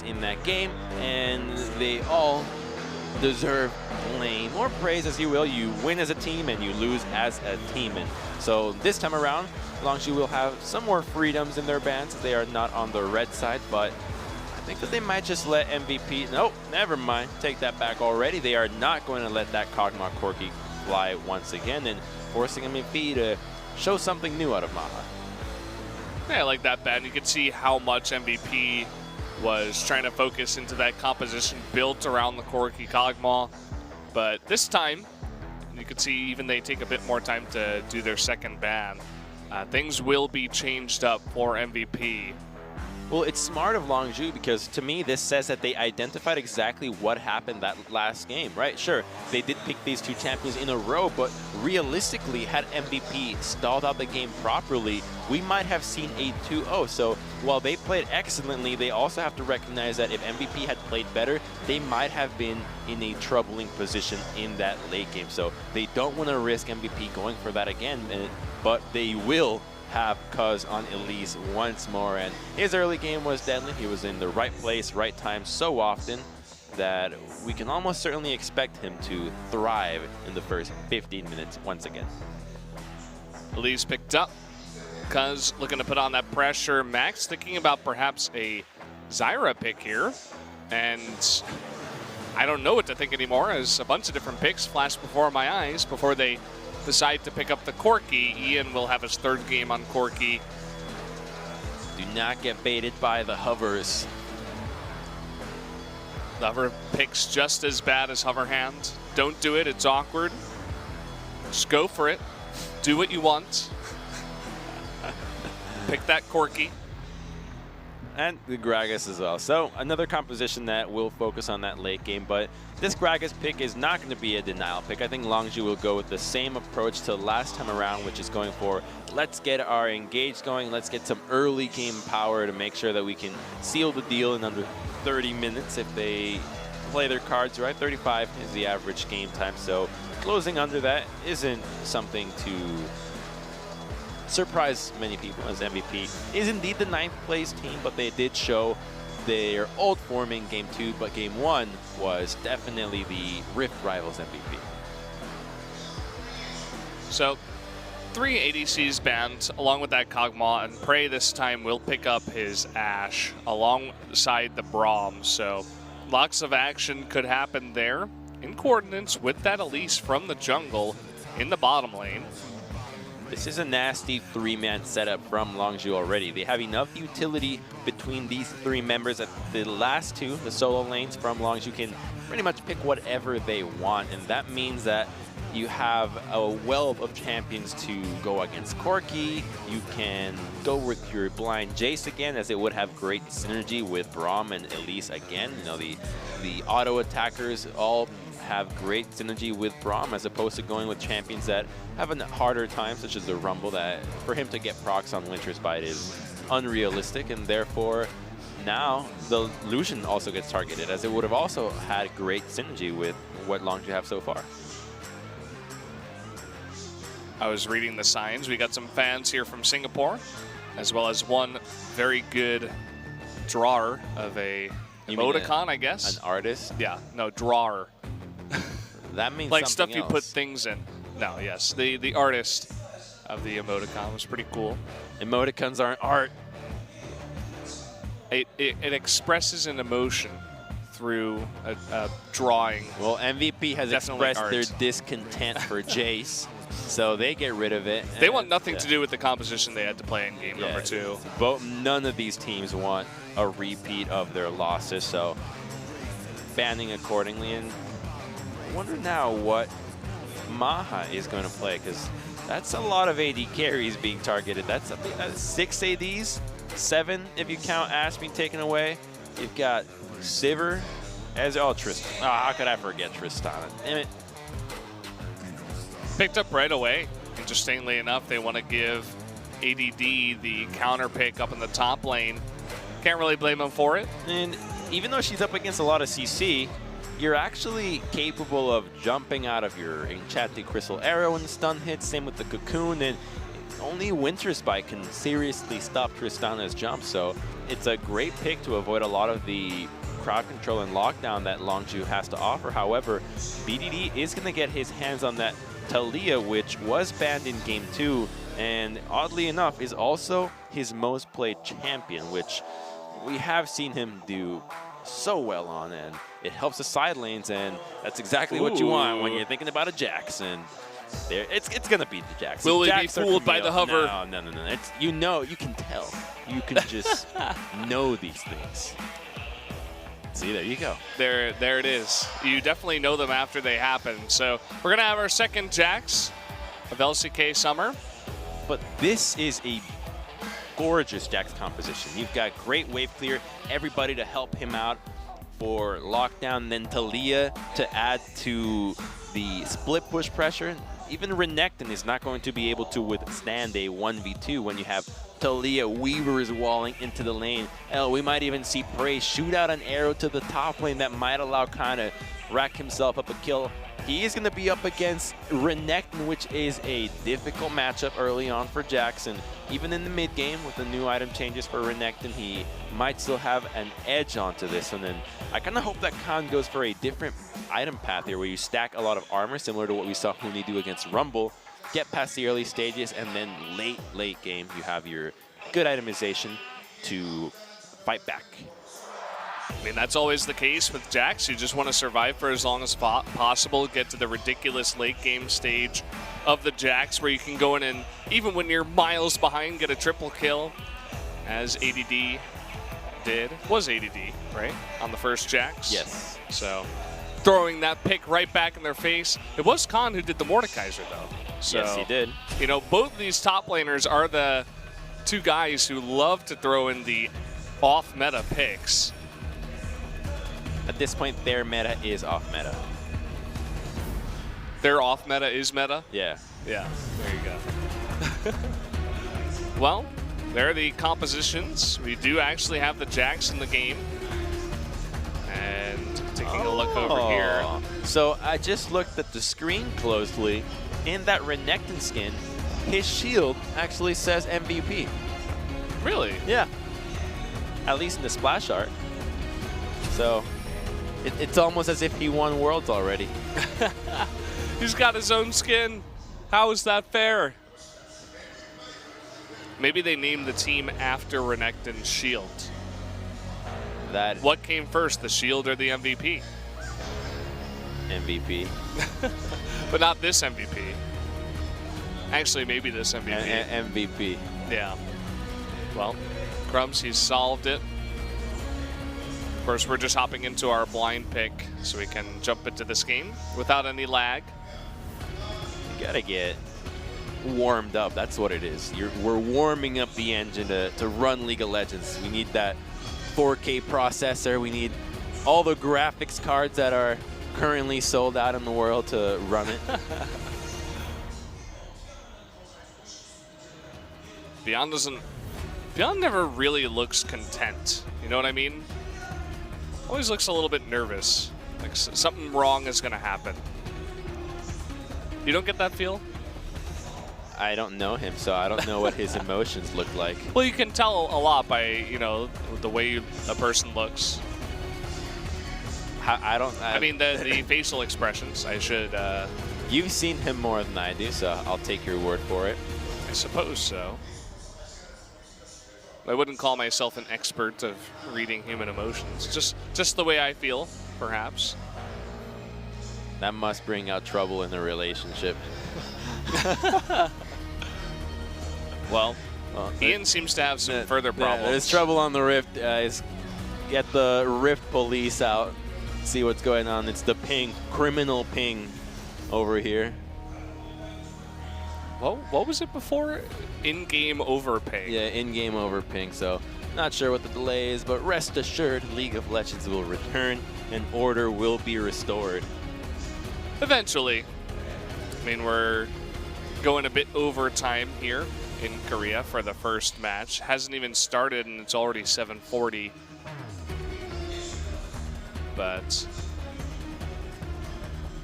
in that game, and they all deserve blame or praise, as you will. You win as a team and you lose as a team. And so this time around, Longzhu will have some more freedoms in their bans. They are not on the red side, but I think that they might just let MVP, nope, never mind, take that back already. They are not going to let that Kog'Maw Corki fly once again, and forcing MVP to show something new out of Maha. Yeah, I like that ban. You can see how much MVP was trying to focus into that composition built around the Corki Kog'Maw. But this time, you can see even they take a bit more time to do their second ban. Things will be changed up for MVP. Well, it's smart of Longzhu because to me this says that they identified exactly what happened that last game, right? Sure, they did pick these two champions in a row, but realistically, had MVP stalled out the game properly, we might have seen a 2-0. So while they played excellently, they also have to recognize that if MVP had played better, they might have been in a troubling position in that late game. So they don't want to risk MVP going for that again, but they will have Cuz on Elise once more, and his early game was deadly. He was in the right place, right time so often that we can almost certainly expect him to thrive in the first 15 minutes once again. Elise picked up. Cuz looking to put on that pressure. Max thinking about perhaps a Zyra pick here, and I don't know what to think anymore as a bunch of different picks flashed before my eyes before they decide to pick up the Corki. Ian will have his third game on Corki. Do not get baited by the hovers. The hover pick's just as bad as hover hand. Don't do it, it's awkward. Just go for it. Do what you want. Pick that Corki. And the Gragas as well. So another composition that will focus on that late game, but this Gragas pick is not going to be a denial pick. I think Longzhu will go with the same approach to last time around, which is going for, let's get our engage going, let's get some early game power to make sure that we can seal the deal in under 30 minutes if they play their cards right. 35 is the average game time, so closing under that isn't something to surprised many people, as MVP is indeed the 9th place team, but they did show their old form in Game 2, but Game 1 was definitely the Rift Rivals MVP. So 3 ADCs banned along with that Kog'Maw, and Prey this time will pick up his Ashe alongside the Braum, so lots of action could happen there in coordinates with that Elise from the jungle in the bottom lane. This is a nasty 3-man setup from Longzhu already. They have enough utility between these 3 members that the last 2, the solo lanes from Longzhu, can pretty much pick whatever they want, and that means that you have a wealth of champions to go against Corki. You can go with your blind Jace again, as it would have great synergy with Braum and Elise again. You know, the auto attackers all have great synergy with Braum, as opposed to going with champions that have a harder time, such as the Rumble, that for him to get procs on Winter's Bite is unrealistic, and therefore now the Lucian also gets targeted, as it would have also had great synergy with what Longzhu have so far. I was reading the signs. We got some fans here from Singapore, as well as one very good drawer of a emoticon, I guess. An artist? Yeah, no, drawer. That means like something stuff you else. put things in. No, yes, the artist of the emoticon was pretty cool. Emoticons aren't art. It expresses an emotion through a drawing. Well, MVP has expressed their discontent for Jace, so they get rid of it. They want nothing to do with the composition they had to play in game number 2. But none of these teams want a repeat of their losses, so banning accordingly. And I wonder now what Maha is going to play, because that's a lot of AD carries being targeted. That's 6 ADs, 7 if you count Ashe being taken away. You've got Sivir as Tristan. Oh, how could I forget Tristana? Damn it. Picked up right away. Interestingly enough, they want to give ADD the counter pick up in the top lane. Can't really blame him for it. And even though she's up against a lot of CC, you're actually capable of jumping out of your enchanted crystal arrow when the stun hits. Same with the cocoon, and only Winter Spike can seriously stop Tristana's jump, so it's a great pick to avoid a lot of the crowd control and lockdown that Longzhu has to offer. However, BDD is going to get his hands on that Talia, which was banned in Game 2, and oddly enough is also his most played champion, which we have seen him do so well on, and it helps the side lanes, and that's exactly what you want when you're thinking about a Jax. And it's going to be the Jax. Will we be fooled by the hover? No. It's, you can tell. You can just know these things. See, there you go. There it is. You definitely know them after they happen. So we're going to have our second Jax of LCK Summer. But this is a gorgeous Jax composition. You've got great wave clear, everybody to help him out for lockdown, then Talia to add to the split push pressure. Even Renekton is not going to be able to withstand a 1v2 when you have Talia Weavers walling into the lane. Hell, we might even see Prey shoot out an arrow to the top lane that might allow Khan to rack himself up a kill. He is going to be up against Renekton, which is a difficult matchup early on for Jackson. Even in the mid game with the new item changes for Renekton, he might still have an edge onto this. And then I kind of hope that Khan goes for a different item path here where you stack a lot of armor, similar to what we saw Huni do against Rumble, get past the early stages, and then late game you have your good itemization to fight back. I mean, that's always the case with Jax. You just want to survive for as long as possible, get to the ridiculous late game stage of the Jax where you can go in and, even when you're miles behind, get a triple kill, as ADD did. Was ADD, right? On the first Jax? Yes. So, throwing that pick right back in their face. It was Khan who did the Mordekaiser, though. So, yes, he did. You know, both of these top laners are the two guys who love to throw in the off-meta picks. At this point, their meta is off meta. Their off meta is meta? Yeah. Yeah, there you go. Well, there are the compositions. We do actually have the Jax in the game. And taking a look over here. So I just looked at the screen closely. In that Renekton skin, his shield actually says MVP. Really? Yeah. At least in the splash art. So it's almost as if he won Worlds already. He's got his own skin. How is that fair? Maybe they named the team after Renekton's shield. What came first, the shield or the MVP? MVP. But not this MVP. Actually, maybe this MVP. MVP. Yeah. Well, Crumbs, he's solved it. Of course, we're just hopping into our blind pick so we can jump into this game without any lag. You gotta get warmed up. That's what it is. We're warming up the engine to run League of Legends. We need that 4K processor. We need all the graphics cards that are currently sold out in the world to run it. Beyond never really looks content. You know what I mean? Always looks a little bit nervous. Like something wrong is going to happen. You don't get that feel? I don't know him, so I don't know what his emotions look like. Well, you can tell a lot by, you know, the way a person looks. I mean, the facial expressions. I should... You've seen him more than I do, so I'll take your word for it. I suppose so. I wouldn't call myself an expert of reading human emotions. Just the way I feel, perhaps. That must bring out trouble in the relationship. Well, Ian seems to have some further problems. There's trouble on the Rift. Get the Rift police out. See what's going on. It's the ping, criminal ping over here. Well, what was it before? In-game overping. Yeah, in-game overping. So not sure what the delay is, but rest assured, League of Legends will return and order will be restored. Eventually. I mean, we're going a bit over time here in Korea for the first match. Hasn't even started and it's already 7:40. But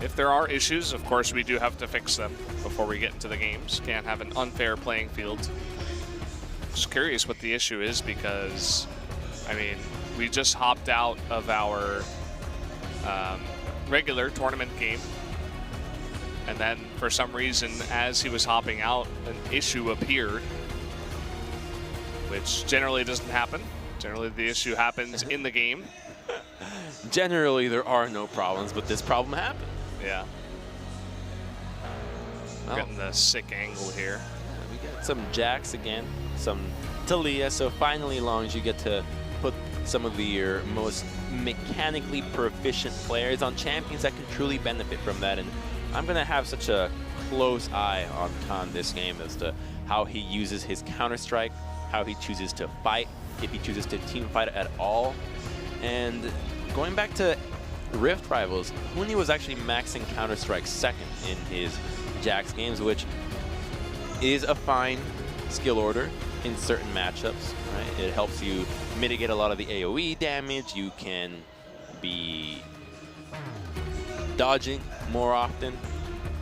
if there are issues, of course, we do have to fix them before we get into the games. Can't have an unfair playing field. Just curious what the issue is because, I mean, we just hopped out of our regular tournament game. And then, for some reason, as he was hopping out, an issue appeared, which generally doesn't happen. Generally, the issue happens in the game. Generally, there are no problems, but this problem happened. Yeah. Well, Getting the sick angle here. we got some Jax again, some Talia. So finally, Longzhu, you get to put some of your most mechanically proficient players on champions that can truly benefit from that. And I'm going to have such a close eye on Khan this game as to how he uses his Counter-Strike, how he chooses to fight, if he chooses to team fight at all. And going back to Rift Rivals, Huni was actually maxing Counter-Strike second in his Jax games, which is a fine skill order in certain matchups, right? It helps you mitigate a lot of the AoE damage. You can be dodging more often,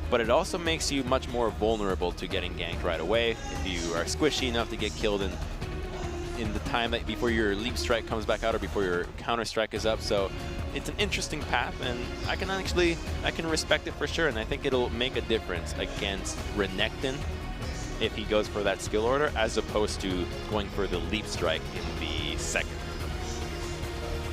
but it also makes you much more vulnerable to getting ganked right away if you are squishy enough to get killed in the time that before your leap strike comes back out or before your counter strike is up. So it's an interesting path, and I can respect it for sure, and I think it'll make a difference against Renekton if he goes for that skill order as opposed to going for the leap strike in the second.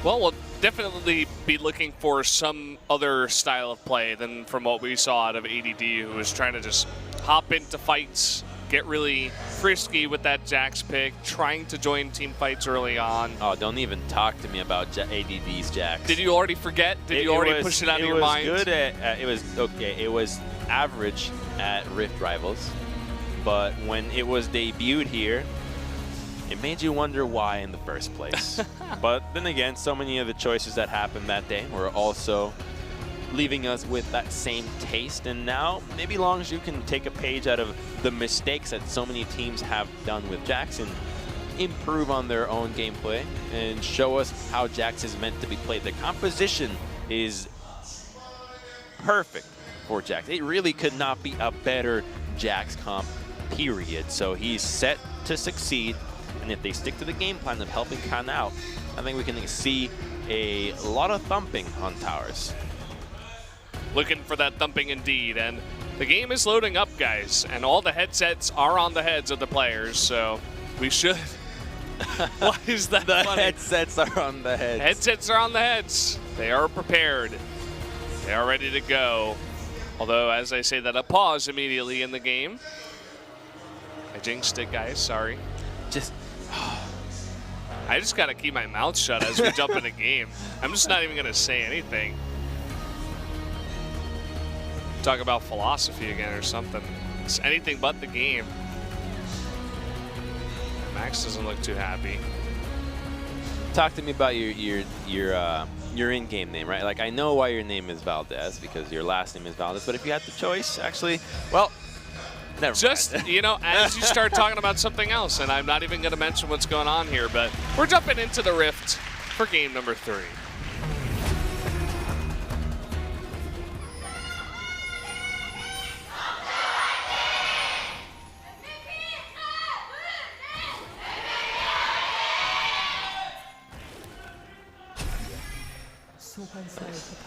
Well, we'll definitely be looking for some other style of play than from what we saw out of ADD, who was trying to just hop into fights, get really frisky with that Jax pick, trying to join team fights early on. Oh, don't even talk to me about ADD's Jax. Did you already forget? Did you already push it out of your mind? It was good at, it was okay. It was average at Rift Rivals, but when it was debuted here, it made you wonder why in the first place. But then again, so many of the choices that happened that day were also leaving us with that same taste. And now maybe Longzhu can take a page out of the mistakes that so many teams have done with Jax and improve on their own gameplay and show us how Jax is meant to be played. The composition is perfect for Jax. It really could not be a better Jax comp, period. So he's set to succeed. And if they stick to the game plan of helping Khan out, I think we can see a lot of thumping on towers. Looking for that thumping indeed, and the game is loading up, guys, and all the headsets are on the heads of the players, so we should... Why is that The funny? headsets are on the heads. Headsets are on the heads. They are prepared. They are ready to go. Although, as I say that, a pause immediately in the game. I jinxed it, guys, sorry. I just gotta keep my mouth shut as we jump in the game. I'm just not even gonna say anything. Talk about philosophy again or something. It's anything but the game. Max doesn't look too happy. Talk to me about your in-game name, right? Like, I know why your name is Valdez because your last name is Valdez, but if you had the choice, actually, well, never just, mind. you know, as you start talking about something else, and I'm not even going to mention what's going on here, but we're jumping into the Rift for game number 3.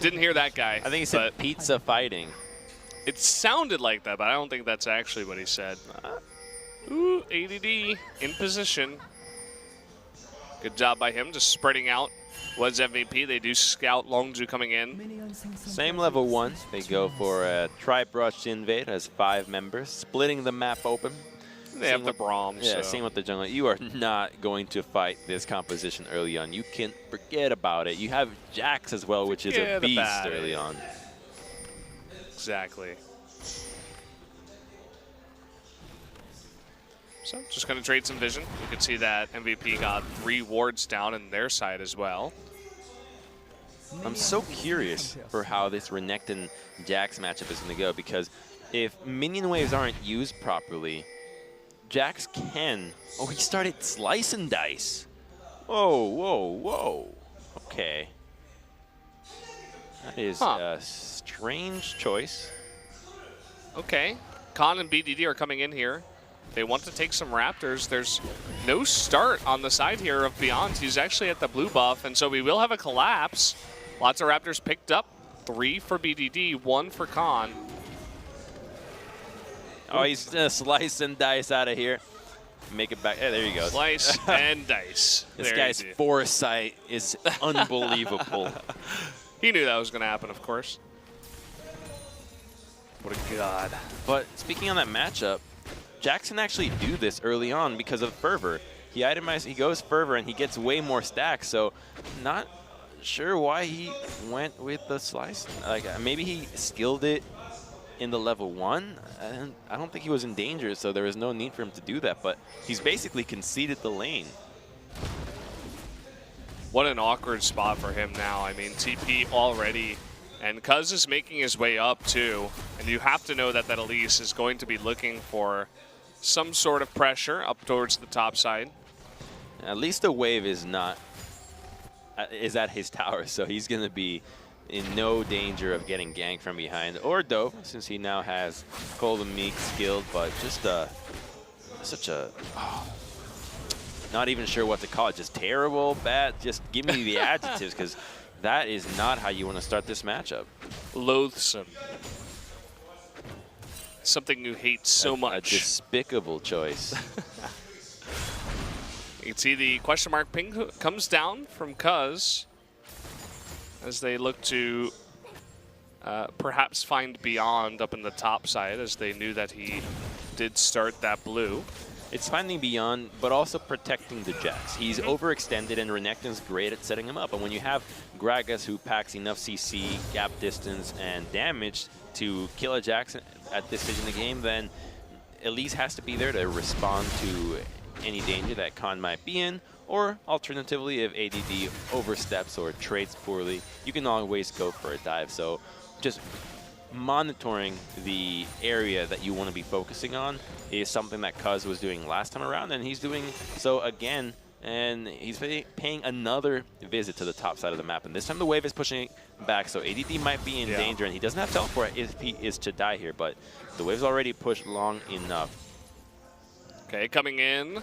Didn't hear that guy. I think he said pizza fighting. It sounded like that, but I don't think that's actually what he said. Ooh, ADD in position. Good job by him, just spreading out. Was MVP. They do scout Longzhu coming in. Same level 1. They go for a tri-brush invade as 5 members, splitting the map open. They have the Braum. Yeah, so. same with the jungle. You are not going to fight this composition early on. You can forget about it. You have Jax as well, which is a beast early on. Exactly. So, just going to trade some vision. You can see that MVP got 3 wards down in their side as well. I'm so curious for how this Renekton Jax matchup is going to go, because if minion waves aren't used properly, Jax can... Oh, he started slice and dice. Whoa, whoa, whoa. Okay. That is strange choice. Okay. Khan and BDD are coming in here. They want to take some Raptors. There's no start on the side here of Beyond. He's actually at the blue buff, and so we will have a collapse. Lots of Raptors picked up. 3 for BDD, 1 for Khan. Oh, he's gonna slice and dice out of here. Make it back. Hey, there you go. Slice and dice. This guy's foresight is unbelievable. He knew that was going to happen, of course. What a god. But speaking on that matchup, Jackson actually do this early on because of Fervor. He itemized, he goes Fervor, and he gets way more stacks. So not sure why he went with the slice. Like maybe he skilled it in the level 1. And I don't think he was in danger, so there was no need for him to do that. But he's basically conceded the lane. What an awkward spot for him now. I mean, TP already. And Cuz is making his way up too. And you have to know that that Elise is going to be looking for some sort of pressure up towards the top side. At least the wave is at his tower, so he's going to be in no danger of getting ganked from behind. Or Dove, since he now has Cold and Meek skilled, but just such a... not even sure what to call it. Just terrible, bad. Just give me the adjectives, because that is not how you want to start this matchup. Loathsome. Something you hate so much. A despicable choice. You can see the question mark ping comes down from Cuz as they look to perhaps find Beyond up in the top side, as they knew that he did start that blue. It's finding Beyond, but also protecting the Jax. He's overextended, and Renekton's great at setting him up. And when you have Gragas, who packs enough CC, gap distance, and damage to kill a Jax at this stage in the game, then Elise has to be there to respond to any danger that Khan might be in. Or alternatively, if ADD oversteps or trades poorly, you can always go for a dive. So just monitoring the area that you want to be focusing on is something that Cuz was doing last time around, and he's doing so again, and he's paying another visit to the top side of the map, and this time the wave is pushing back, so ADD might be in danger, and he doesn't have teleport if he is to die here, but the wave's already pushed long enough. Okay, coming in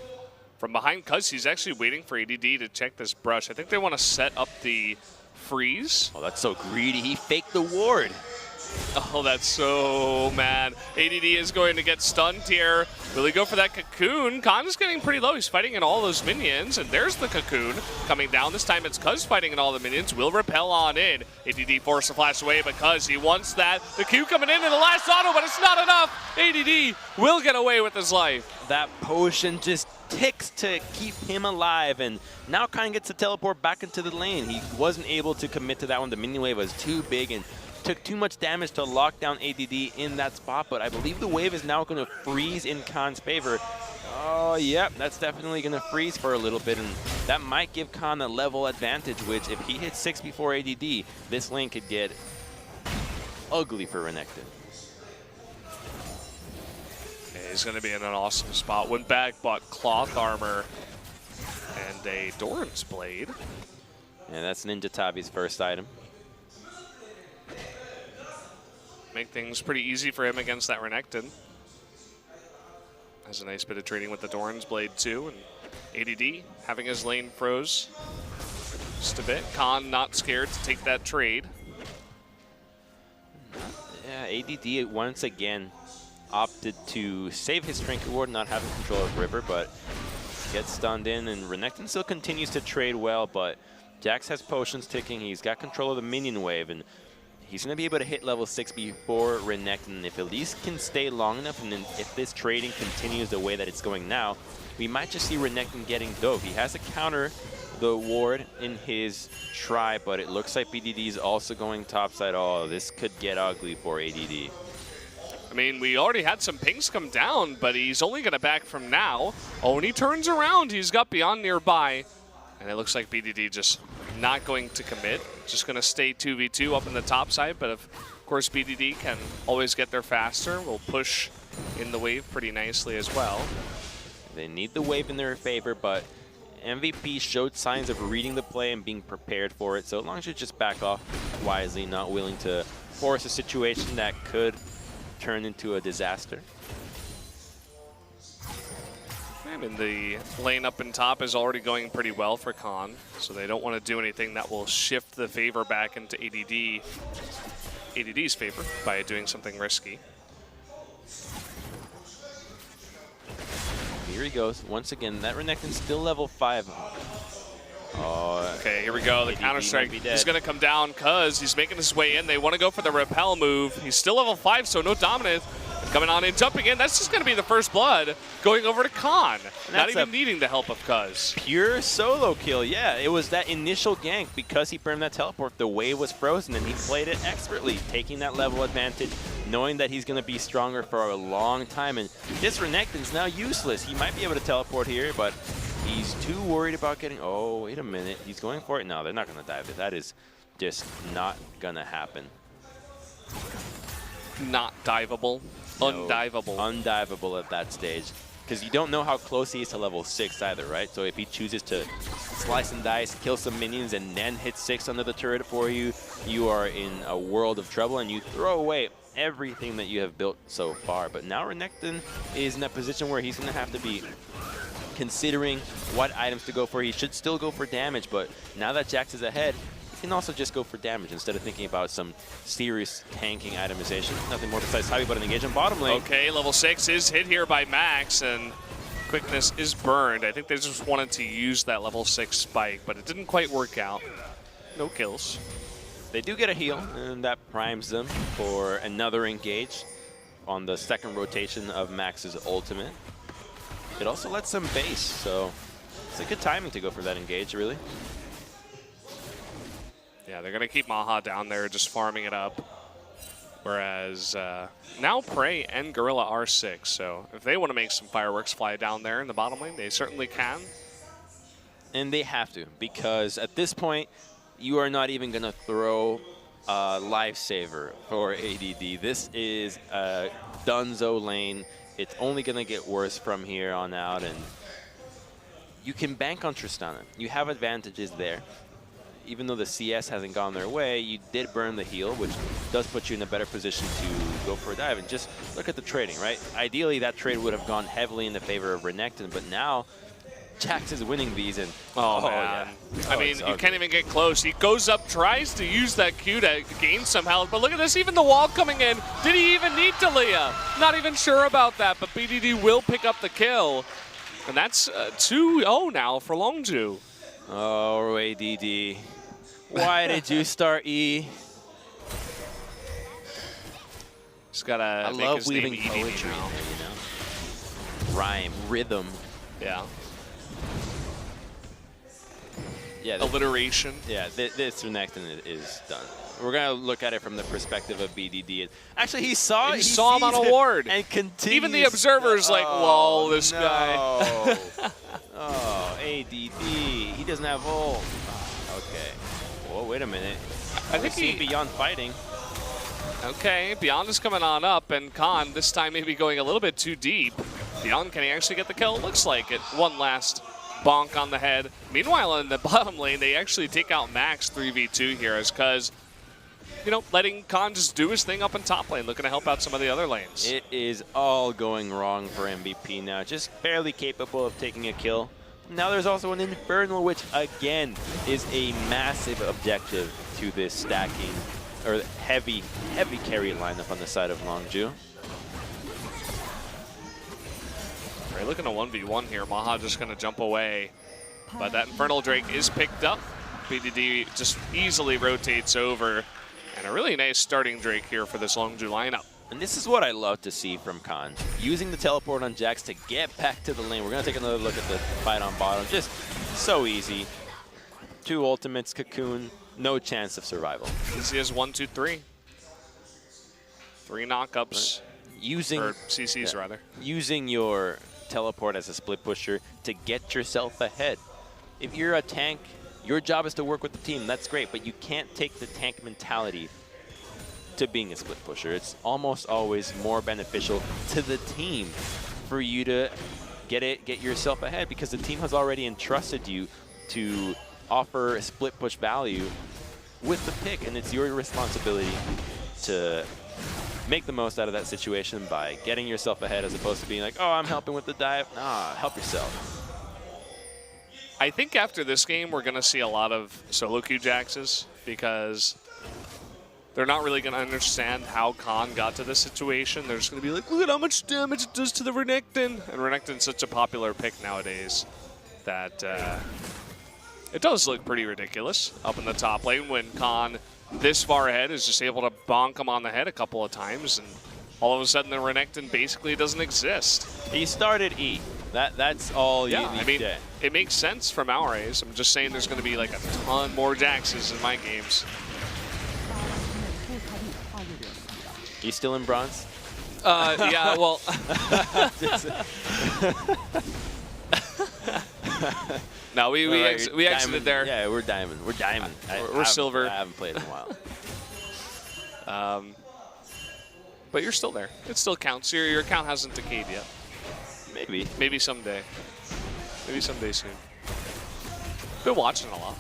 from behind Cuz, he's actually waiting for ADD to check this brush. I think they want to set up the freeze. Oh, that's so greedy. He faked the ward. Oh, that's so mad. ADD is going to get stunned here. Will he go for that cocoon? Khan is getting pretty low. He's fighting in all those minions, and there's the cocoon coming down. This time it's Cuz fighting in all the minions. Will repel on in. ADD forced to flash away because he wants that. The Q coming in the last auto, but it's not enough. ADD will get away with his life. That potion just ticks to keep him alive, and now Khan gets to teleport back into the lane. He wasn't able to commit to that one. The minion wave was too big and took too much damage to lock down ADD in that spot, but I believe the wave is now going to freeze in Khan's favor. Oh, yep, that's definitely going to freeze for a little bit, and that might give Khan a level advantage, which if he hits 6 before ADD, this lane could get ugly for Renekton. Yeah, he's going to be in an awesome spot. Went back, bought cloth armor and a Doran's Blade. And that's Ninja Tabi's first item. Make things pretty easy for him against that Renekton. Has a nice bit of trading with the Doran's Blade too, and ADD having his lane froze just a bit. Khan not scared to take that trade. Yeah, ADD once again opted to save his Trinket Ward, not having control of River, but gets stunned in, and Renekton still continues to trade well, but Jax has potions ticking. He's got control of the minion wave, and he's going to be able to hit level 6 before Renekton. If Elise can stay long enough, and then if this trading continues the way that it's going now, we might just see Renekton getting dove. He has to counter the ward in his try, but it looks like BDD is also going topside. Oh, this could get ugly for ADD. I mean, we already had some pings come down, but he's only going to back from now. Oh, and he turns around. He's got Beyond nearby, and it looks like BDD just not going to commit. Just going to stay 2v2 up in the top side, but of course BDD can always get there faster. Will push in the wave pretty nicely as well. They need the wave in their favor, but MVP showed signs of reading the play and being prepared for it, so Longzhu just back off wisely, not willing to force a situation that could turn into a disaster. I mean, the lane up and top is already going pretty well for Khan, so they don't want to do anything that will shift the favor back into ADD's favor by doing something risky. Here he goes. Once again, that Renekton's still level 5. Oh, okay, here we go. The counter-strike is going to come down because he's making his way in. They want to go for the repel move. He's still level 5, so no dominance. Coming on in, jumping in. That's just going to be the first blood going over to Khan. Not even needing the help of Cuz. Pure solo kill, yeah. It was that initial gank. Because he burned that teleport, the wave was frozen, and he played it expertly, taking that level advantage, knowing that he's going to be stronger for a long time. And this Renekton's now useless. He might be able to teleport here, but he's too worried about getting... Oh, wait a minute. He's going for it? No, they're not going to dive it. That is just not going to happen. Not diveable. No, undivable. Undivable at that stage. Because you don't know how close he is to level 6 either, right? So if he chooses to slice and dice, kill some minions, and then hit 6 under the turret for you, you are in a world of trouble, and you throw away everything that you have built so far. But now Renekton is in a position where he's going to have to be considering what items to go for. He should still go for damage, but now that Jax is ahead, he can also just go for damage instead of thinking about some serious tanking itemization. Nothing more besides heavy, but an engagement bottom lane. Okay, level 6 is hit here by Max, and quickness is burned. I think they just wanted to use that level 6 spike, but it didn't quite work out. No kills. They do get a heal, and that primes them for another engage on the second rotation of Max's ultimate. It also lets them base, so it's a good timing to go for that engage, really. Yeah, they're going to keep Maha down there, just farming it up. Whereas now Prey and Gorilla are 6, so if they want to make some fireworks fly down there in the bottom lane, they certainly can. And they have to, because at this point, you are not even going to throw a lifesaver for ADD. This is a Dunzo lane. It's only going to get worse from here on out, and you can bank on Tristana. You have advantages there. Even though the CS hasn't gone their way, you did burn the heal, which does put you in a better position to go for a dive. And just look at the trading, right? Ideally, that trade would have gone heavily in the favor of Renekton, but now Jax is winning these. And oh man. Yeah. I mean, you can't even get close. He goes up, tries to use that Q to gain some health, but look at this, even the wall coming in. Did he even need Talia? Not even sure about that, but BDD will pick up the kill. And that's 2-0 now for Longzhu. Oh, ADD. Why did you start E? Just gotta I make love his weaving name poetry now. in there, you know? Rhyme, rhythm. Yeah. Yeah. Alliteration. Yeah, this Renekton is done. We're gonna look at it from the perspective of BDD. Actually, he saw him on a ward and continues. Even the observer's like, "Whoa, this guy." Oh, ADD. He doesn't have ult. Okay. Whoa, wait a minute. I think he's beyond fighting. Okay, Beyond is coming on up, and Khan this time maybe going a little bit too deep. Beyond, can he actually get the kill? Looks like it. One last bonk on the head. Meanwhile, in the bottom lane, they actually take out Max 3v2 here as Cuz, you know, letting Khan just do his thing up in top lane, looking to help out some of the other lanes. It is all going wrong for MVP now. Just barely capable of taking a kill. Now there's also an Infernal, which again is a massive objective to this stacking, or heavy carry lineup on the side of Longzhu. Right, looking at 1v1 here. Maha just going to jump away. But that Infernal Drake is picked up. BDD just easily rotates over. And a really nice starting Drake here for this Longzhu lineup. And this is what I love to see from Khan. Using the teleport on Jax to get back to the lane. We're going to take another look at the fight on bottom. Just so easy. 2 ultimates, Cocoon, no chance of survival. Easy as 1, 2, 3. 3 knockups. Or CCs, rather. Using your teleport as a split pusher to get yourself ahead. If you're a tank, your job is to work with the team. That's great, but you can't take the tank mentality to being a split pusher. It's almost always more beneficial to the team for you to get yourself ahead, because the team has already entrusted you to offer split push value with the pick, and it's your responsibility to make the most out of that situation by getting yourself ahead, as opposed to being like, oh, I'm helping with the dive. Nah, help yourself. I think after this game, we're going to see a lot of solo queue Jaxes, because they're not really going to understand how Khan got to this situation. They're just going to be like, look at how much damage it does to the Renekton. And Renekton's such a popular pick nowadays that it does look pretty ridiculous up in the top lane when Khan, this far ahead, is just able to bonk him on the head a couple of times, and all of a sudden the Renekton basically doesn't exist. He started E. That's all you need to. It makes sense from our eyes. I'm just saying there's going to be like a ton more Jaxes in my games. You still in bronze? Yeah, well. No, we exited there. Yeah, we're diamond. We're diamond. We're silver. I haven't played in a while. But you're still there. It still counts. Your account hasn't decayed yet. Maybe. Maybe someday. Maybe someday soon. Been watching a lot.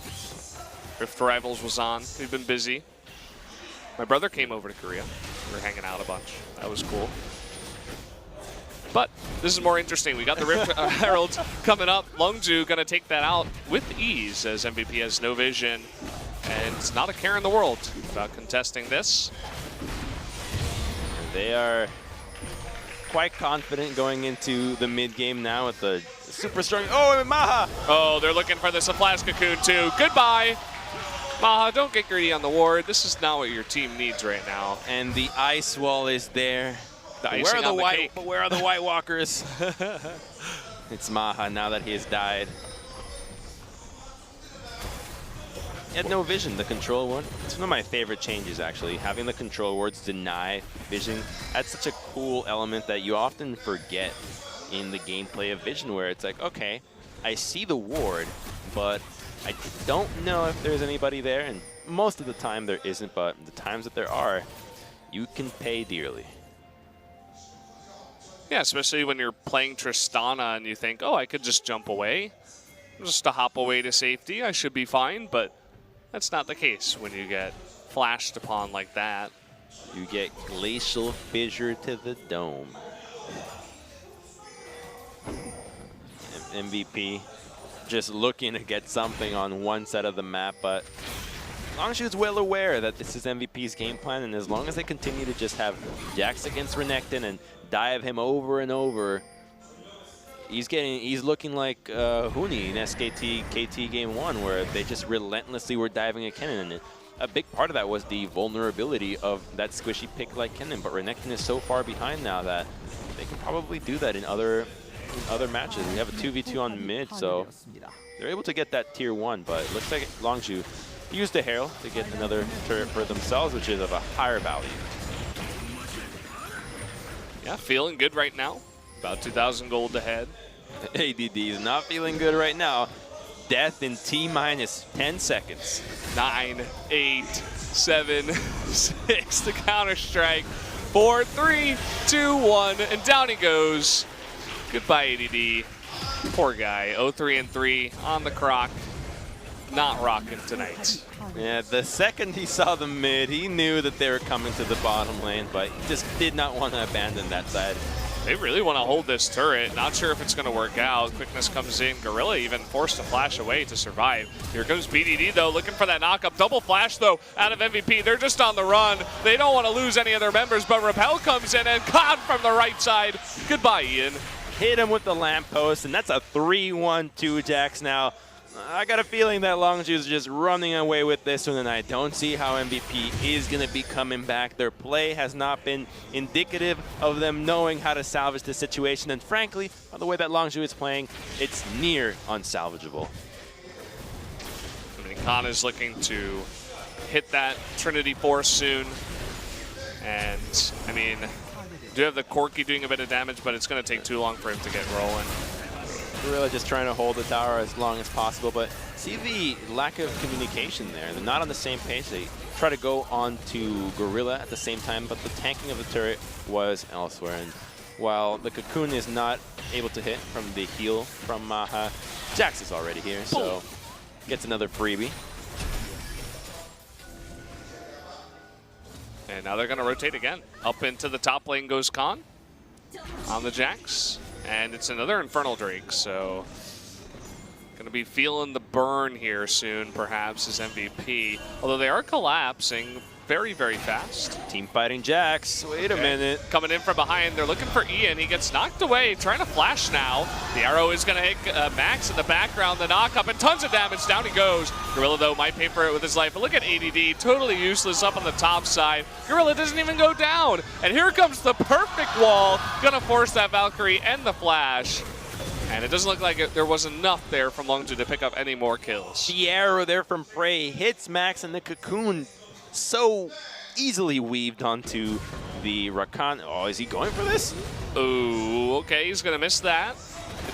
Rift Rivals was on. We've been busy. My brother came over to Korea. We were hanging out a bunch. That was cool. But this is more interesting. We got the Rift Herald coming up. Longzhu going to take that out with ease, as MVP has no vision. And it's not a care in the world about contesting this. They are quite confident going into the mid game now with the super strong. Oh, Maha! Oh, they're looking for the Splash Cocoon too. Goodbye. Maha, don't get greedy on the ward. This is not what your team needs right now. And the ice wall is there. Where are the White Walkers? It's Maha now that he has died. He had no vision, the control ward. It's one of my favorite changes, actually. Having the control wards deny vision. That's such a cool element that you often forget in the gameplay of vision, where it's like, okay, I see the ward, but I don't know if there's anybody there. And most of the time there isn't, but the times that there are, you can pay dearly. Yeah, especially when you're playing Tristana and you think, oh, I could just jump away. Just to hop away to safety, I should be fine, but that's not the case when you get flashed upon like that. You get glacial fissure to the dome. MVP just looking to get something on one side of the map, but Longzhu is well aware that this is MVP's game plan, and as long as they continue to just have Jax against Renekton and dive him over and over, he's looking like Huni in SKT KT Game 1, where they just relentlessly were diving at Kennen. And a big part of that was the vulnerability of that squishy pick like Kennen, but Renekton is so far behind now that they can probably do that in other matches. We have a 2v2 on mid, so they're able to get that tier 1, but it looks like Longzhu used the Herald to get another turret for themselves, which is of a higher value. Yeah, feeling good right now. About 2,000 gold ahead. ADD is not feeling good right now. Death in T-minus 10 seconds. 9, 8, 7, 6 to Counter-Strike. 4, 3, 2, 1, and down he goes. Goodbye, ADD. Poor guy. 0-3-3 on the croc. Not rocking tonight. Yeah, the second he saw the mid, he knew that they were coming to the bottom lane, but he just did not want to abandon that side. They really want to hold this turret. Not sure if it's going to work out. Quickness comes in. Gorilla even forced to flash away to survive. Here comes BDD, though, looking for that knockup. Double flash, though, out of MVP. They're just on the run. They don't want to lose any of their members, but Repel comes in and caught from the right side. Goodbye, Ian. Hit him with the lamppost, and that's a 3-1-2 Jax now. I got a feeling that Longzhu is just running away with this one, and I don't see how MVP is going to be coming back. Their play has not been indicative of them knowing how to salvage the situation, and frankly, by the way that Longzhu is playing, it's near unsalvageable. I mean, Khan is looking to hit that Trinity Force soon, and I mean, do have the Corki doing a bit of damage, but it's going to take too long for him to get rolling. Gorilla just trying to hold the tower as long as possible, but see the lack of communication there. They're not on the same page. They try to go on to Gorilla at the same time, but the tanking of the turret was elsewhere. And while the Cocoon is not able to hit from the heal from Maha. Jax is already here, so gets another freebie. And now they're going to rotate again. Up into the top lane goes Khan on the Jax. And it's another Infernal Drake, so going to be feeling the burn here soon, perhaps, as MVP. Although they are collapsing very, very fast. Team fighting Jax. Wait a minute. Coming in from behind, they're looking for Ian. He gets knocked away, trying to flash now. The arrow is going to hit Max in the background, the knock up, and tons of damage. Down he goes. Gorilla, though, might pay for it with his life. But look at ADD, totally useless up on the top side. Gorilla doesn't even go down. And here comes the perfect wall. Going to force that Valkyrie and the flash. And it doesn't look like there was enough there from Longzhu to pick up any more kills. The arrow there from Frey hits Max, and the cocoon so easily weaved onto the Rakan. Oh, is he going for this? Ooh, okay, he's going to miss that.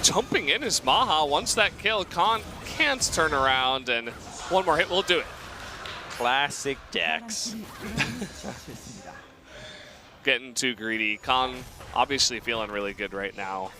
Jumping in is Maha. Once that kill, Khan can't turn around, and one more hit will do it. Classic Jax. Getting too greedy. Khan obviously feeling really good right now.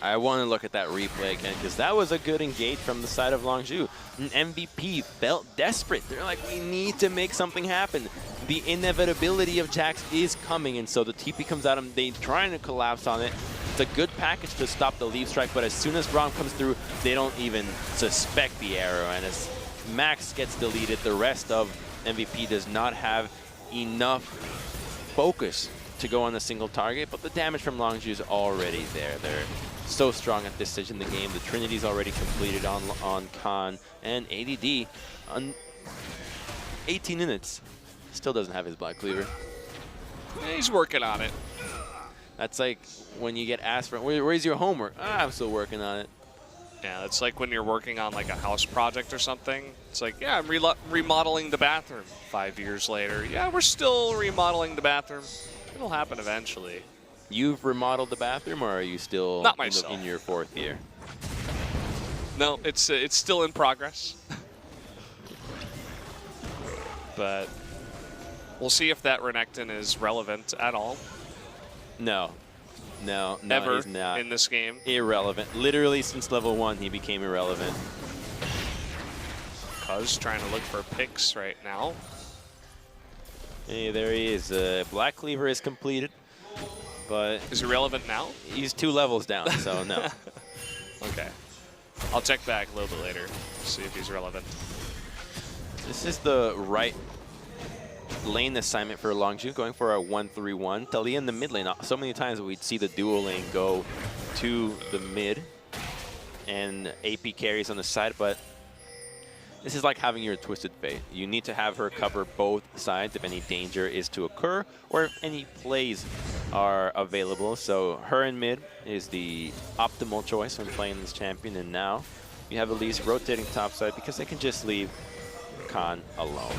I want to look at that replay again because that was a good engage from the side of Longzhu. An MVP felt desperate. They're like, we need to make something happen. The inevitability of Jax is coming, and so the TP comes out and they're trying to collapse on it. It's a good package to stop the leave strike, but as soon as Braum comes through, they don't even suspect the arrow. And as Max gets deleted, the rest of MVP does not have enough focus to go on a single target, but the damage from Longzhu is already there. They're so strong at this stage in the game. The Trinity's already completed on Khan, and ADD on 18 minutes still doesn't have his Black Cleaver. Yeah, he's working on it. That's like when you get asked for, where's your homework? I'm still working on it. Yeah, it's like when you're working on like a house project or something. It's like, yeah, I'm remodeling the bathroom. 5 years later, yeah, we're still remodeling the bathroom. It'll happen eventually. You've remodeled the bathroom, or are you still Not myself. In your 4th year? No, it's still in progress. But we'll see if that Renekton is relevant at all. No, Ever he's not. in this game. Irrelevant. Literally since level 1, he became irrelevant. Cuz trying to look for picks right now. Hey, there he is. Black Cleaver is completed, but is he relevant now? He's 2 levels down, so no. Okay. I'll check back a little bit later, see if he's relevant. This is the right lane assignment for Longzhu, going for a 1-3-1. Talia in the mid lane. So many times we'd see the dual lane go to the mid, and AP carries on the side, but this is like having your Twisted Fate. You need to have her cover both sides if any danger is to occur or if any plays are available. So her in mid is the optimal choice when playing this champion, and now you have Elise rotating topside because they can just leave Khan alone.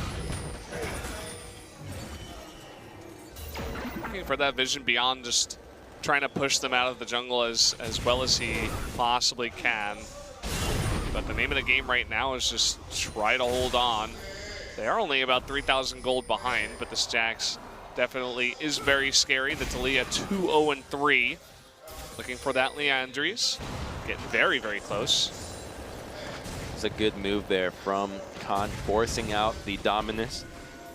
Looking for that vision beyond, just trying to push them out of the jungle as well as he possibly can. But the name of the game right now is just try to hold on. They are only about 3,000 gold behind, but this Jax definitely is very scary. The Talia 2-0-3. Looking for that Leandries. Getting very, very close. It's a good move there from Khan, forcing out the Dominus.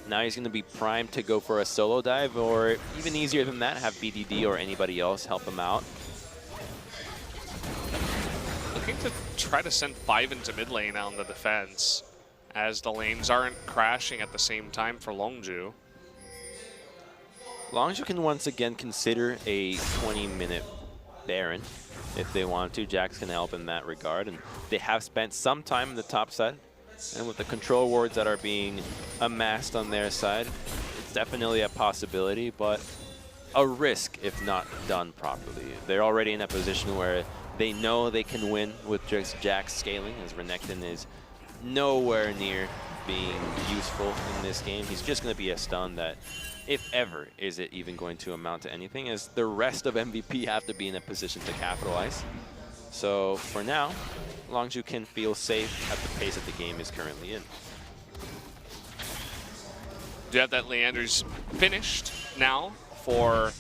Now he's going to be primed to go for a solo dive, or even easier than that, have BDD or anybody else help him out. Looking to try to send 5 into mid lane on the defense, as the lanes aren't crashing at the same time for Longzhu. Longzhu can once again consider a 20-minute Baron if they want to. Jax can help in that regard, and they have spent some time in the top side, and with the control wards that are being amassed on their side, it's definitely a possibility, but a risk if not done properly. They're already in a position where they know they can win with just Jax scaling, as Renekton is nowhere near being useful in this game. He's just going to be a stun that, if ever, is it even going to amount to anything, as the rest of MVP have to be in a position to capitalize. So for now, Longzhu can feel safe at the pace that the game is currently in. Do you have that Leanders finished now for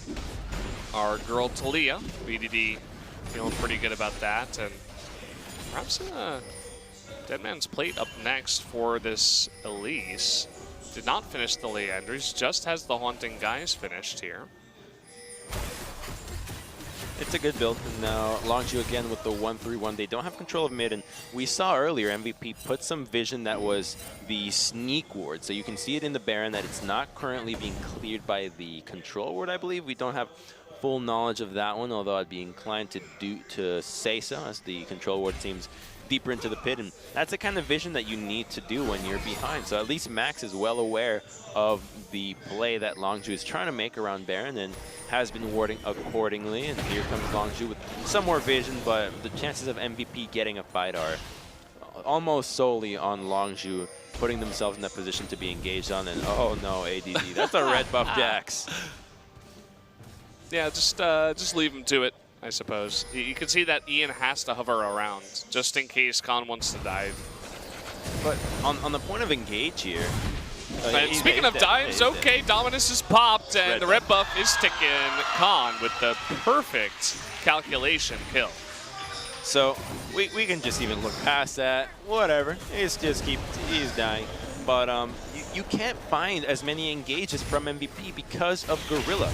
our girl Talia? BDD Feeling pretty good about that. And perhaps Dead Man's Plate up next for this Elise. Did not finish the Leanders, just has the Haunting Guys finished here. It's a good build. And now Longzhu again with the 1-3-1. They don't have control of mid, and we saw earlier MVP put some vision that was the sneak ward. So you can see it in the Baron that it's not currently being cleared by the control ward, I believe. We don't have full knowledge of that one, although I'd be inclined to say so, as the control ward seems deeper into the pit, and that's the kind of vision that you need to do when you're behind. So at least Max is well aware of the play that Longzhu is trying to make around Baron and has been warding accordingly. And here comes Longzhu with some more vision, but the chances of MVP getting a fight are almost solely on Longzhu putting themselves in that position to be engaged on. And oh no, ADD, that's a red buff Jax. Yeah, just leave him to it, I suppose. You can see that Ian has to hover around just in case Khan wants to dive. But on the point of engage here. And speaking of dives, okay, Dominus is popped, and the red buff is ticking Khan with the perfect calculation kill. So we can just even look past that. Whatever. He's dying. But you can't find as many engages from MVP because of Gorilla.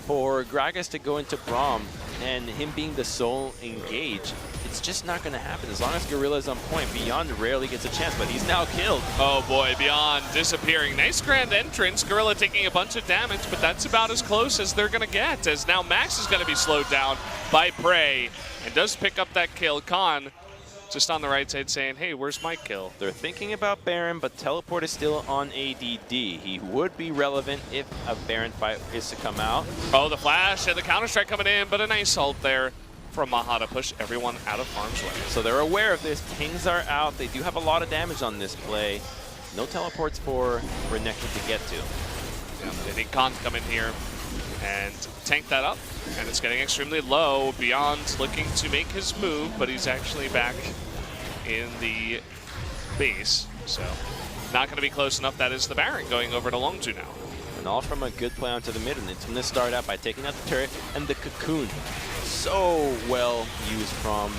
For Gragas to go into Braum and him being the sole engage, it's just not going to happen. As long as Gorilla's on point, Beyond rarely gets a chance, but he's now killed. Oh boy, Beyond disappearing. Nice grand entrance. Gorilla taking a bunch of damage, but that's about as close as they're going to get, as now Max is going to be slowed down by Prey and does pick up that kill. Khan just on the right side saying, hey, where's my kill? They're thinking about Baron, but Teleport is still on ADD. He would be relevant if a Baron fight is to come out. Oh, the flash and the Counter-Strike coming in, but a nice ult there from Maha to push everyone out of harm's way. So they're aware of this. Pings are out. They do have a lot of damage on this play. No teleports for Renekton to get to. Yeah, they need Khan to come in here and tank that up. And it's getting extremely low. Beyond looking to make his move, but he's actually back in the base. So not going to be close enough. That is the Baron going over to Longzhu now. And all from a good play onto the mid. And it's going to start out by taking out the turret and the cocoon. So well used from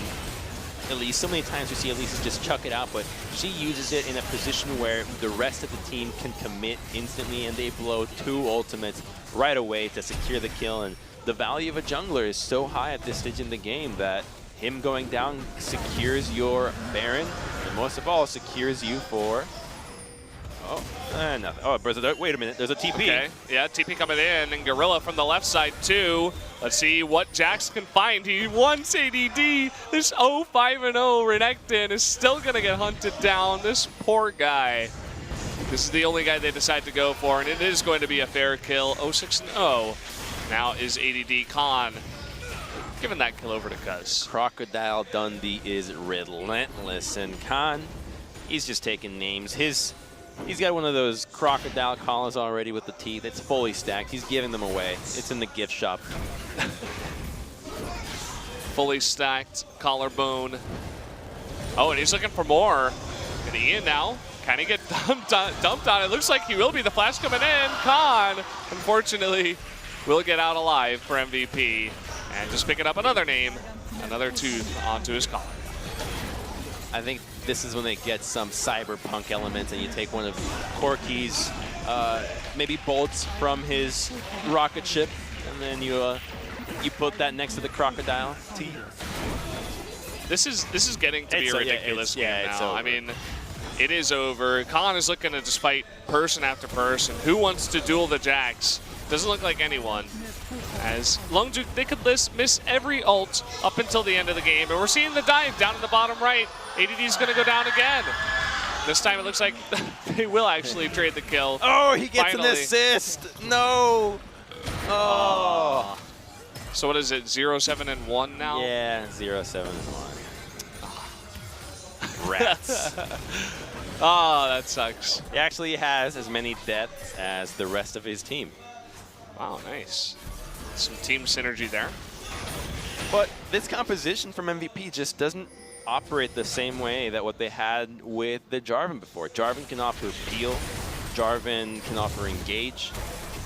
Elise. So many times we see Elise just chuck it out, but she uses it in a position where the rest of the team can commit instantly, and they blow 2 ultimates right away to secure the kill. And the value of a jungler is so high at this stage in the game that him going down secures your Baron, and most of all, secures you for... Oh, nothing. Oh, wait a minute, there's a TP. Okay, yeah, TP coming in, and Gorilla from the left side too. Let's see what Jax can find. He wants ADD. This 0-5-0 Renekton is still going to get hunted down. This poor guy. This is the only guy they decide to go for, and it is going to be a fair kill. 0-6-0. Now is ADD Khan giving that kill over to Cuz. Crocodile Dundee is relentless, and Khan, he's just taking names. He's got one of those crocodile collars already with the teeth. It's fully stacked. He's giving them away. It's in the gift shop. Fully stacked collarbone. Oh, and he's looking for more. And Ian now kind of get dumped on. It looks like he will be. The flash coming in. Khan, unfortunately, will get out alive for MVP. And just picking up another name, another tooth onto his collar. I think this is when they get some cyberpunk elements, and you take one of Corky's maybe bolts from his rocket ship, and then you put that next to the crocodile teeth. This is getting to be a ridiculous game now. I mean, it is over. Khan is looking to just fight person after person. Who wants to duel the Jax? Doesn't look like anyone. As Longzhu, they could miss every ult up until the end of the game. And we're seeing the dive down in the bottom right. ADD is going to go down again. This time it looks like they will actually trade the kill. Oh, he gets an assist. No. Oh. So what is it, 0-7-1 now? Yeah, 0-7-1. Rats. Oh, that sucks. He actually has as many deaths as the rest of his team. Wow, nice. Some team synergy there. But this composition from MVP just doesn't operate the same way that what they had with the Jarvan before. Jarvan can offer peel. Jarvan can offer engage.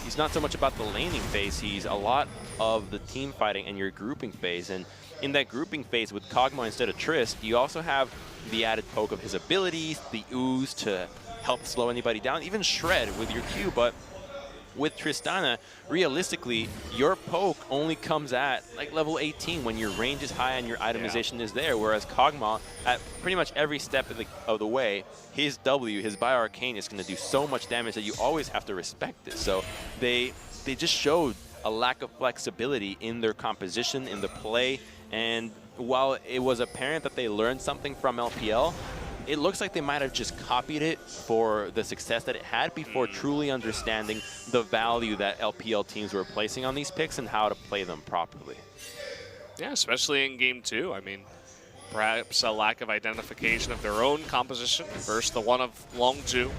He's not so much about the laning phase. He's a lot of the team fighting and your grouping phase. And in that grouping phase with Kog'Maw instead of Trist, you also have the added poke of his abilities, the ooze to help slow anybody down, even Shred with your Q, but with Tristana, realistically, your poke only comes at like level 18 when your range is high and your itemization is there, whereas Kog'Maw, at pretty much every step of the way, his W, his Bio-Arcane is going to do so much damage that you always have to respect it. So they just showed a lack of flexibility in their composition, in the play, and while it was apparent that they learned something from LPL, it looks like they might have just copied it for the success that it had before truly understanding the value that LPL teams were placing on these picks and how to play them properly. Yeah, especially in Game 2. I mean, perhaps a lack of identification of their own composition versus the one of Longzhu.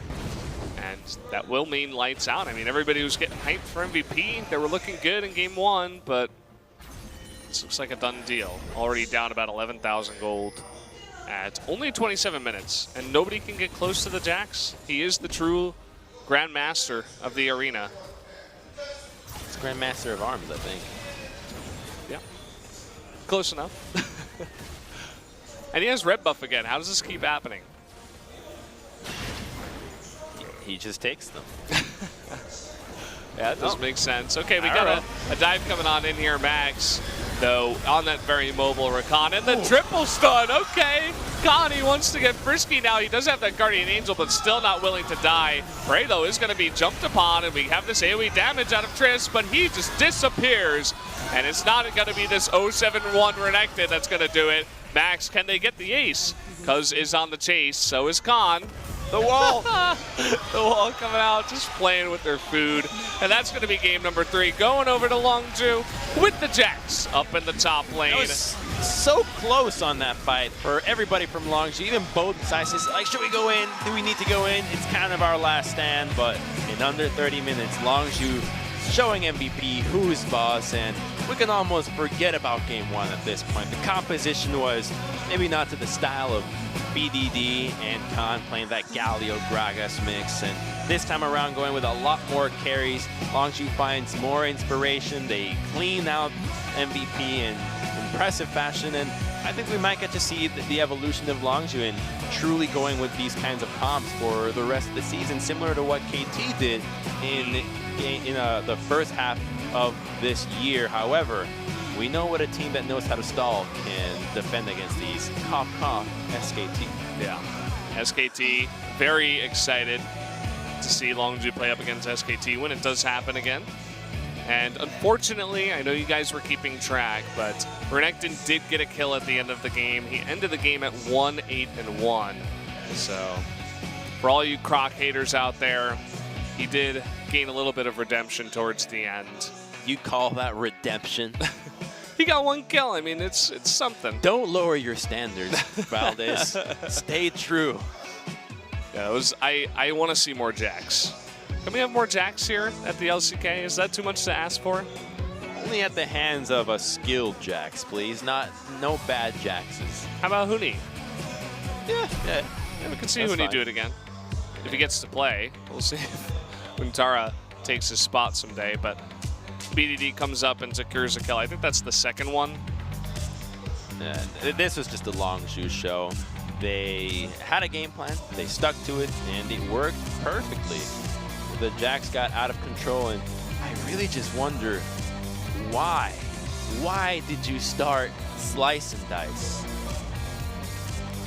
And that will mean lights out. I mean, everybody was getting hyped for MVP. They were looking good in Game 1, but this looks like a done deal. Already down about 11,000 gold at only 27 minutes, and nobody can get close to the Jax. He is the true Grandmaster of the arena. It's Grandmaster of Arms, I think. Yeah, close enough. And he has red buff again. How does this keep happening? He just takes them. Yeah, it does make sense. Okay, we got a dive coming on in here, Max, though, on that very mobile Rakan. And the triple stun, okay. Connie wants to get frisky now. He does have that Guardian Angel, but still not willing to die. Prey, though, is going to be jumped upon, and we have this AoE damage out of Triss, but he just disappears. And it's not going to be this 0-7-1 Renekton that's going to do it. Max, can they get the ace? Cuz is on the chase, so is Khan. The wall! The wall coming out, just playing with their food. And that's going to be game number 3. Going over to Longzhu with the Jax up in the top lane. It was so close on that fight for everybody from Longzhu, even both sides. It's like, should we go in? Do we need to go in? It's kind of our last stand, but in under 30 minutes, Longzhu showing MVP who's boss, and we can almost forget about game 1 at this point. The composition was maybe not to the style of BDD and Khan playing that Galio Gragas mix, and this time around going with a lot more carries. Longzhu finds more inspiration. They clean out MVP in impressive fashion, and I think we might get to see the evolution of Longzhu and truly going with these kinds of comps for the rest of the season, similar to what KT did in the first half of this year. However, we know what a team that knows how to stall can defend against these cough SKT. Yeah, SKT very excited to see Longzhu play up against SKT when it does happen again. And unfortunately, I know you guys were keeping track, but Renekton did get a kill at the end of the game. He ended the game at 1-8-1. So for all you Croc haters out there, he did gain a little bit of redemption towards the end. You call that redemption? He got 1 kill. I mean, it's something. Don't lower your standards, Valdez. Stay true. Yeah, I want to see more Jax. Can we have more Jax here at the LCK? Is that too much to ask for? Only at the hands of a skilled Jax, please. No bad Jaxes. How about Huni? Yeah, we can see Huni do it again. If he gets to play, we'll see if Untara takes his spot someday, but BDD comes up and secures a kill. I think that's the second one. This was just a Longzhu show. They had a game plan, they stuck to it, and it worked perfectly. The Jax got out of control, and I really just wonder why. Why did you start Slice and Dice?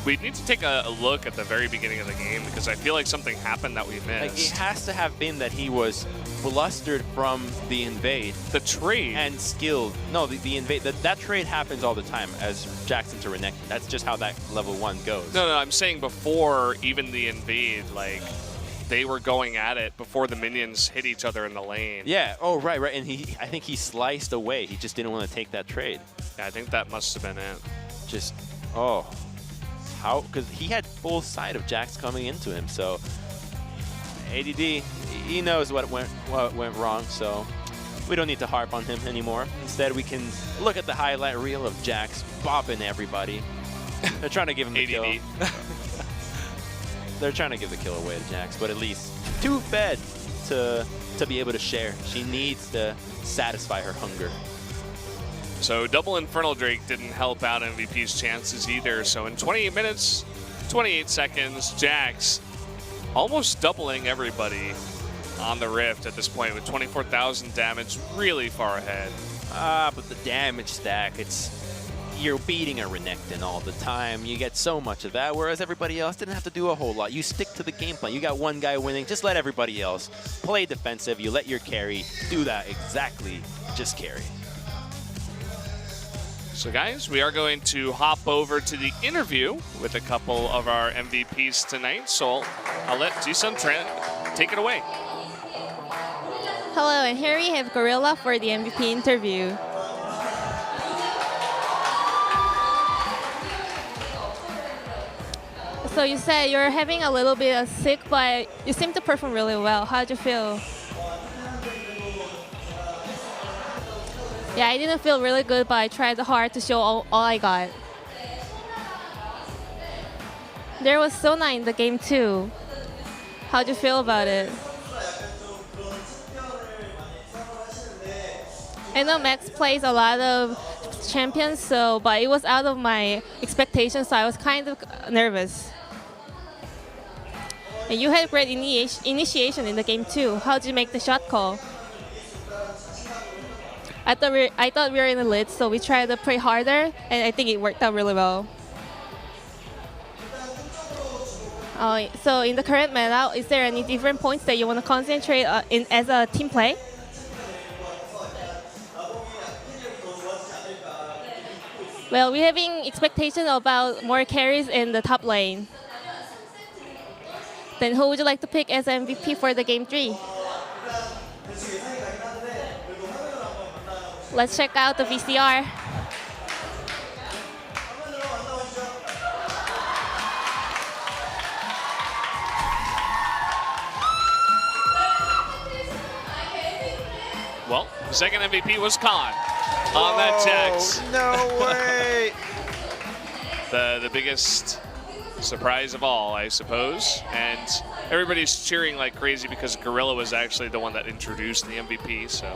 We need to take a look at the very beginning of the game because I feel like something happened that we missed. Like, it has to have been that he was flustered from the invade. The trade. And skilled. No, the invade. That trade happens all the time as Jackson to Renekton. That's just how that level 1 goes. No, I'm saying before even the invade, like, they were going at it before the minions hit each other in the lane. Yeah, oh, right. And I think he sliced away. He just didn't want to take that trade. Yeah, I think that must have been it. Just, oh. How? Because he had full sight of Jax coming into him, so ADD, he knows what went wrong, so we don't need to harp on him anymore. Instead, we can look at the highlight reel of Jax bopping everybody. They're trying to give him the kill. They're trying to give the kill away to Jax, but at least too fed to be able to share. She needs to satisfy her hunger. So double Infernal Drake didn't help out MVP's chances either. So in 28 minutes, 28 seconds, Jax almost doubling everybody on the Rift at this point with 24,000 damage, really far ahead. But the damage stack, you're beating a Renekton all the time. You get so much of that, whereas everybody else didn't have to do a whole lot. You stick to the game plan. You got one guy winning. Just let everybody else play defensive. You let your carry do that exactly. Just carry. So guys, we are going to hop over to the interview with a couple of our MVPs tonight. So I'll let Jisun take it away. Hello, and here we have Gorilla for the MVP interview. So you said you're having a little bit of sick, but you seem to perform really well. How'd you feel? Yeah, I didn't feel really good, but I tried hard to show all I got. There was Sona in the game too. How'd you feel about it? I know Max plays a lot of champions, but it was out of my expectations, so I was kind of nervous. And you had great initiation in the game too. How did you make the shot call? I thought we were in the lead, so we tried to play harder, and I think it worked out really well. So in the current meta, is there any different points that you want to concentrate in as a team play? Well, we're having expectations about more carries in the top lane. Then who would you like to pick as MVP for the game 3? Let's check out the VCR. Well, the second MVP was Khan on that Jax. No way! The biggest surprise of all, I suppose. And everybody's cheering like crazy because Gorilla was actually the one that introduced the MVP, so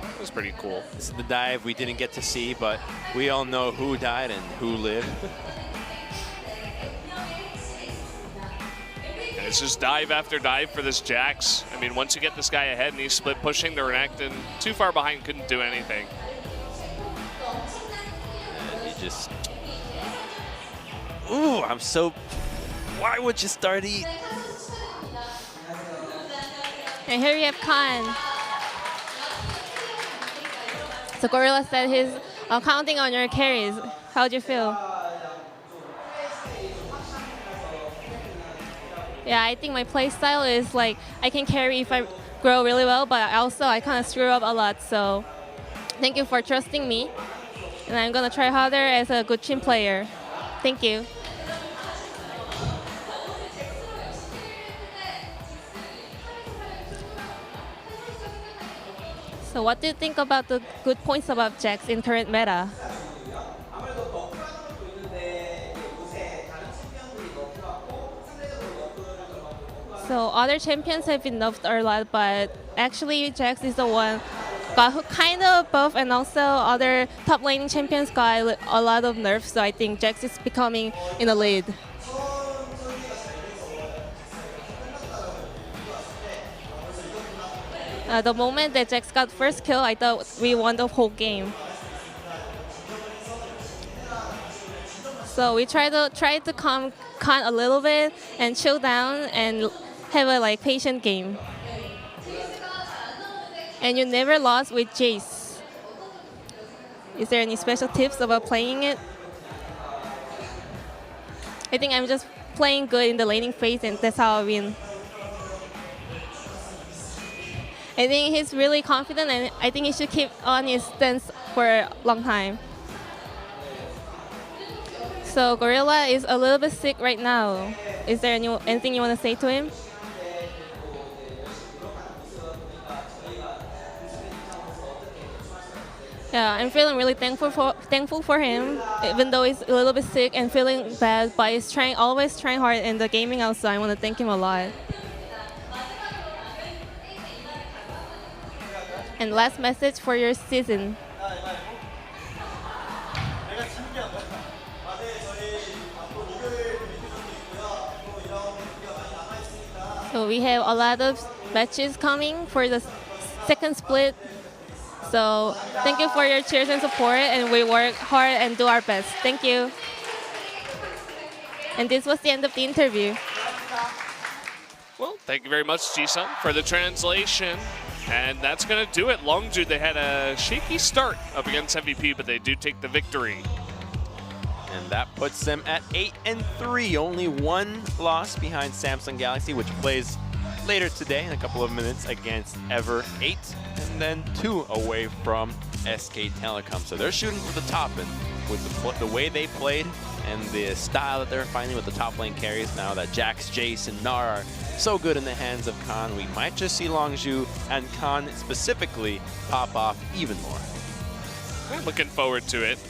it was pretty cool. This is the dive we didn't get to see, but we all know who died and who lived. And it's just dive after dive for this Jax. I mean, once you get this guy ahead and he's split pushing the Renekton, too far behind, couldn't do anything. And you just... Ooh, I'm so... Why would you start E? And here we have Khan. So Gorilla said he's counting on your carries. How'd you feel? Yeah, I think my play style is like I can carry if I grow really well, but also I kind of screw up a lot. So thank you for trusting me. And I'm going to try harder as a good team player. Thank you. So what do you think about the good points about Jax in current meta? So other champions have been nerfed a lot, but actually Jax is the one got kind of buff, and also other top laning champions got a lot of nerfs. So I think Jax is becoming in the lead. The moment that Jax got first kill, I thought we won the whole game. So we try to calm Khan a little bit and chill down and have a patient game. And you never lost with Jace. Is there any special tips about playing it? I think I'm just playing good in the laning phase, and that's how I win. I think he's really confident, and I think he should keep on his stance for a long time. So Gorilla is a little bit sick right now. Is there anything you want to say to him? Yeah, I'm feeling really thankful for him, even though he's a little bit sick and feeling bad, but he's always trying hard in the gaming also. I want to thank him a lot. And last message for your season. So we have a lot of matches coming for the second split. So thank you for your cheers and support, and we work hard and do our best. Thank you. And this was the end of the interview. Well, thank you very much, Jisung, for the translation. And that's going to do it. Longzhu, they had a shaky start up against MVP, but they do take the victory. And that puts them at 8-3. Only one loss behind Samsung Galaxy, which plays later today in a couple of minutes against Ever 8. And then 2 away from SK Telecom. So they're shooting for the top. And with the way they played and the style that they're finding with the top lane carries now that Jax, Jace, and Gnar are so good in the hands of Khan, we might just see Longzhu and Khan specifically pop off even more. I'm looking forward to it.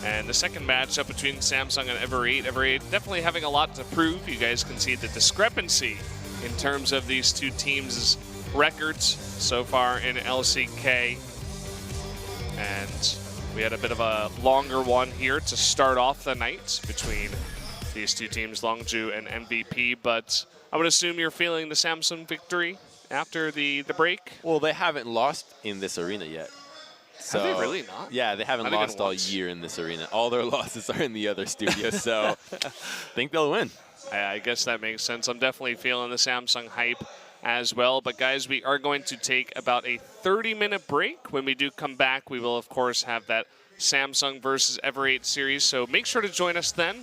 And the second matchup between Samsung and Ever 8. Ever 8 definitely having a lot to prove. You guys can see the discrepancy in terms of these two teams' records so far in LCK. And we had a bit of a longer one here to start off the night between these two teams, Longzhu and MVP. But I would assume you're feeling the Samsung victory after the break? Well, they haven't lost in this arena yet. So, have they really not? Yeah, they haven't lost all year in this arena. All their losses are in the other studio, so I think they'll win. I guess that makes sense. I'm definitely feeling the Samsung hype as well. But guys, we are going to take about a 30-minute break. When we do come back, we will, of course, have that Samsung versus Ever 8 series. So make sure to join us then.